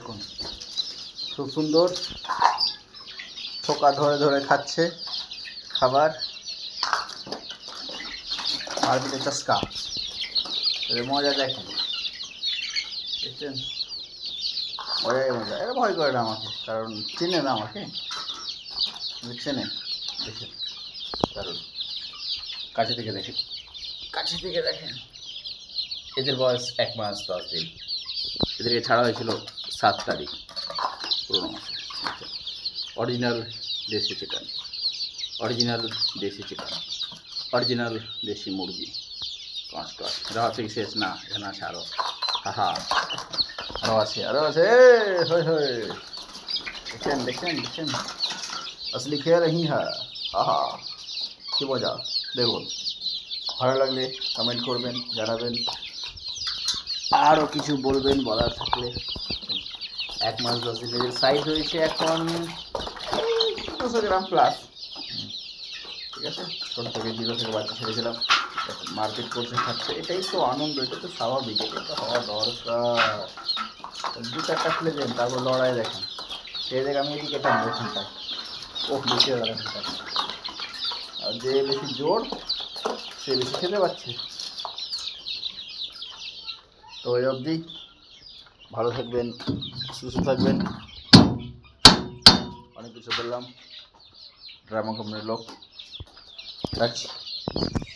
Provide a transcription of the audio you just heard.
দেখুন খুব সুন্দর ঠোকা ধরে ধরে খাচ্ছে খাবার। মারপিটের চস্কা, মজা দেখেন, দেখছেন? মজাই মজা। এরা ভয় করে না আমাকে, কারণ চেনে না আমাকে, চেনে। দেখেন কারণ কাছে থেকে দেখেন, কাছে থেকে দেখেন। এদের বয়স 1 মাস 10 দিন। এদেরকে ছাড়া হয়েছিল 7 তারিখ পুরোনো মাসে। অরিজিনাল দেশি চিকেন, অরিজিনাল দেশি চিকেন, অরিজিনাল দেশি মুরগি। কষ্ট এটা হচ্ছে কি শেষ না, এখানে আছে আরও। হাহা, আরও আছে, আরও আছে। হই হই, দেখছেন দেখছেন দেখছেন, আসলি খেয়ে রহি হ্যাঁ। আহা কি মজা। দেখুন, ভালো লাগলে কমেন্ট করবেন, জানাবেন, আরও কিছু বলবেন বলার থাকলে। 1 মাস 10 দিনের সাইজ হয়েছে এখন 200 গ্রাম প্লাস। ঠিক আছে, ছোটো থেকে 0 থেকে বাচ্চা ছেড়েছিলাম, মারপিট করছে, খাচ্ছে। এটাই তো আনন্দ, এটা তো স্বাভাবিক, এটা তো হওয়া দরকার। 2-4টা খুলে দেন, তারপর লড়াই দেখেন। সে দেখে আমি এদিকে টানবো এখানটায়, ও বেশি হয়ে গেল এখানটায়। আর যে বেশি জোর সে বেশি খেতে পাচ্ছে। তো ওই অবধি ভালো থাকবেন, সুস্থ থাকবেন। অনেক কিছু বললাম, ড্রামা কোম্পানির লোক। রাখছি।